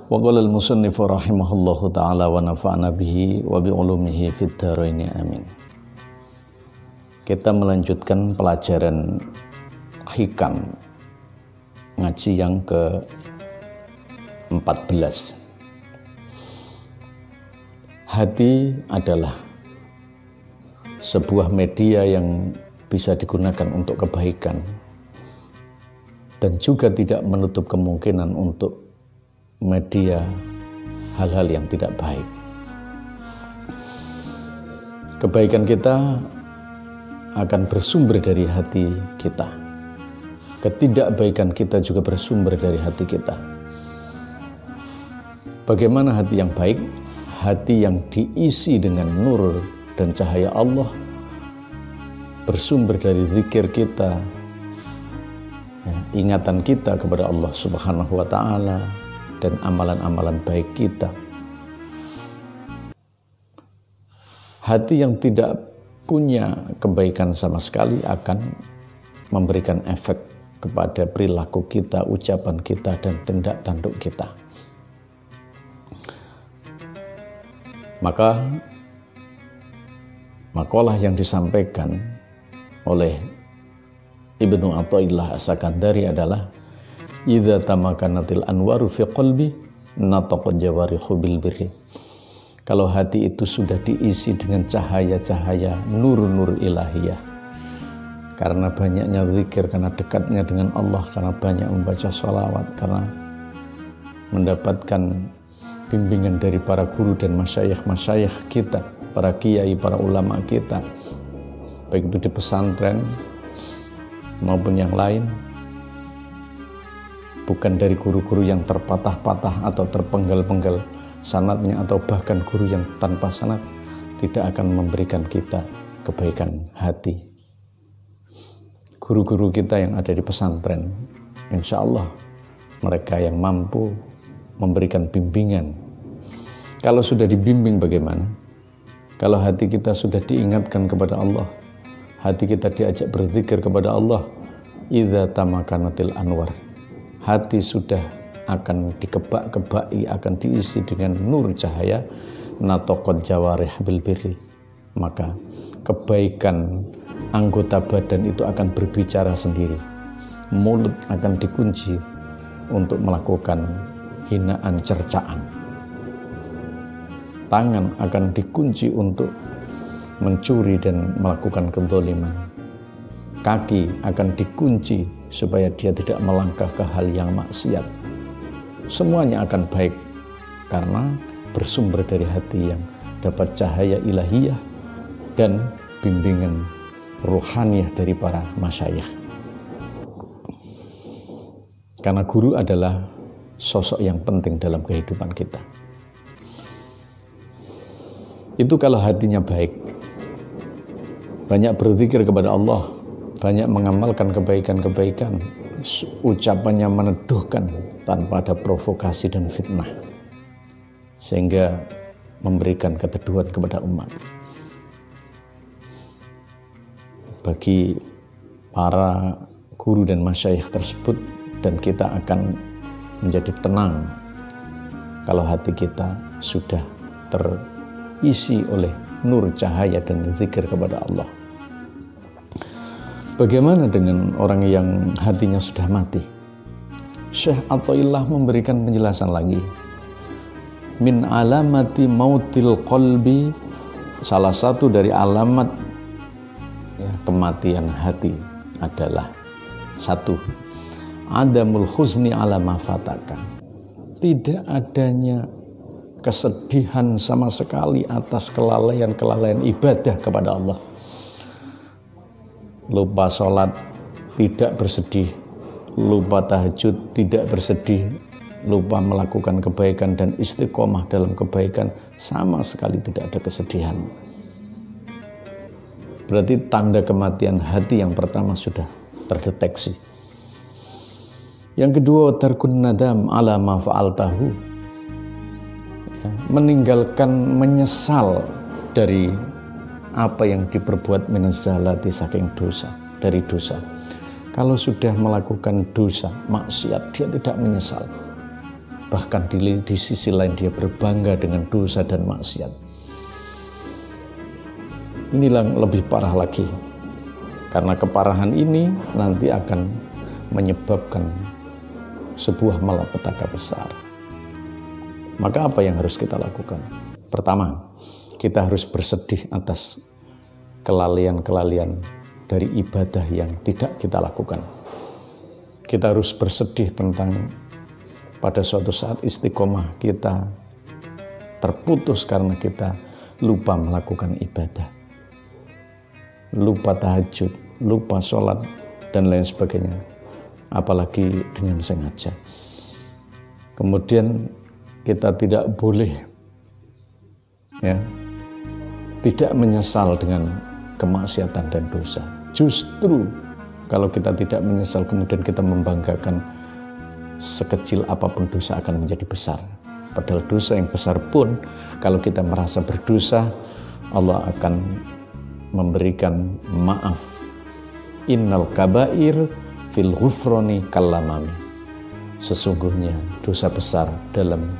Wa qala al-musannif rahimahullahu ta'ala wa nafa'na bihi wa bi ulumihi fid dharain amin. Kita melanjutkan pelajaran hikam ngaji yang ke-14. Hati adalah sebuah media yang bisa digunakan untuk kebaikan dan juga tidak menutup kemungkinan untuk media hal-hal yang tidak baik. Kebaikan kita akan bersumber dari hati kita. Ketidakbaikan kita juga bersumber dari hati kita. Bagaimana hati yang baik? Hati yang diisi dengan nur dan cahaya Allah, bersumber dari zikir kita, ingatan kita kepada Allah Subhanahu wa ta'ala, dan amalan-amalan baik kita. Hati yang tidak punya kebaikan sama sekali akan memberikan efek kepada perilaku kita, ucapan kita, dan tindak tanduk kita. Maka makalah yang disampaikan oleh Ibnu Athaillah As-Sakandari adalah idza tamakanatil anwaru fi qalbi nataqat jawarihu bil birri. Kalau hati itu sudah diisi dengan cahaya-cahaya nur-nur ilahiyah, karena banyaknya zikir, karena dekatnya dengan Allah, karena banyak membaca sholawat, karena mendapatkan bimbingan dari para guru dan masyayikh kita, para kiai, para ulama kita, baik itu di pesantren maupun yang lain, bukan dari guru-guru yang terpatah-patah atau terpenggal-penggal sanadnya, atau bahkan guru yang tanpa sanad, tidak akan memberikan kita kebaikan hati. Guru-guru kita yang ada di pesantren, insya Allah mereka yang mampu memberikan bimbingan. Kalau sudah dibimbing bagaimana? Kalau hati kita sudah diingatkan kepada Allah, hati kita diajak berzikir kepada Allah, idza tamakanatil anwar, hati sudah akan dikebak-kebaki, akan diisi dengan nur cahaya, nataqat jawarih bil birri, maka kebaikan anggota badan itu akan berbicara sendiri. Mulut akan dikunci untuk melakukan hinaan cercaan. Tangan akan dikunci untuk mencuri dan melakukan kezaliman. Kaki akan dikunci supaya dia tidak melangkah ke hal yang maksiat. Semuanya akan baik karena bersumber dari hati yang dapat cahaya ilahiyah dan bimbingan ruhaniyah dari para masyayikh. Karena guru adalah sosok yang penting dalam kehidupan kita. Itu kalau hatinya baik, banyak berzikir kepada Allah, banyak mengamalkan kebaikan-kebaikan, ucapannya meneduhkan tanpa ada provokasi dan fitnah, sehingga memberikan keteduhan kepada umat. Bagi para guru dan masyayikh tersebut, dan kita akan menjadi tenang kalau hati kita sudah terisi oleh nur cahaya dan zikir kepada Allah. Bagaimana dengan orang yang hatinya sudah mati? Syekh Athaillah memberikan penjelasan lagi. Min alamati mautil qalbi, salah satu dari alamat kematian hati adalah satu, adamul khuzni ala ma fataka, tidak adanya kesedihan sama sekali atas kelalaian ibadah kepada Allah. Lupa sholat tidak bersedih, lupa tahajud tidak bersedih, lupa melakukan kebaikan dan istiqomah dalam kebaikan, sama sekali tidak ada kesedihan. Berarti tanda kematian hati yang pertama sudah terdeteksi. Yang kedua, tarkun nadam ala ma fa'altahu, meninggalkan menyesal dari apa yang diperbuat minazalati, saking dosa, dari dosa. Kalau sudah melakukan dosa, maksiat, dia tidak menyesal. bahkan di sisi lain dia berbangga dengan dosa dan maksiat. Inilah lebih parah lagi, karena keparahan ini nanti akan menyebabkan sebuah malapetaka besar. Maka apa yang harus kita lakukan? Pertama, kita harus bersedih atas kelalaian-kelalaian dari ibadah yang tidak kita lakukan. Kita harus bersedih tentang pada suatu saat istiqomah kita terputus karena kita lupa melakukan ibadah, lupa tahajud, lupa sholat, dan lain sebagainya, apalagi dengan sengaja. Kemudian kita tidak boleh tidak menyesal dengan kemaksiatan dan dosa. Justru kalau kita tidak menyesal, kemudian kita membanggakan, sekecil apapun dosa akan menjadi besar. Padahal dosa yang besar pun, kalau kita merasa berdosa, Allah akan memberikan maaf. Innal kabair fil ghufrani kallamami. Sesungguhnya dosa besar dalam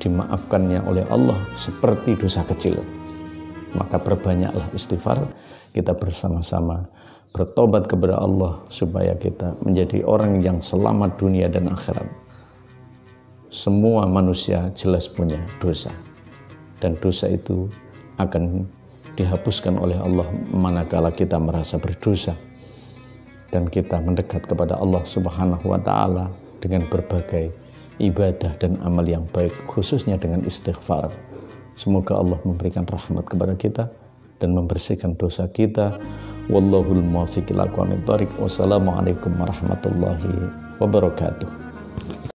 dimaafkannya oleh Allah seperti dosa kecil. Maka perbanyaklah istighfar, kita bersama-sama bertobat kepada Allah supaya kita menjadi orang yang selamat dunia dan akhirat. Semua manusia jelas punya dosa, dan dosa itu akan dihapuskan oleh Allah manakala kita merasa berdosa dan kita mendekat kepada Allah Subhanahu wa taala dengan berbagai ibadah dan amal yang baik, khususnya dengan istighfar. Semoga Allah memberikan rahmat kepada kita dan membersihkan dosa kita. Wallahul muwaffiq ila aqwamit thoriq. Wassalamualaikum warahmatullahi wabarakatuh.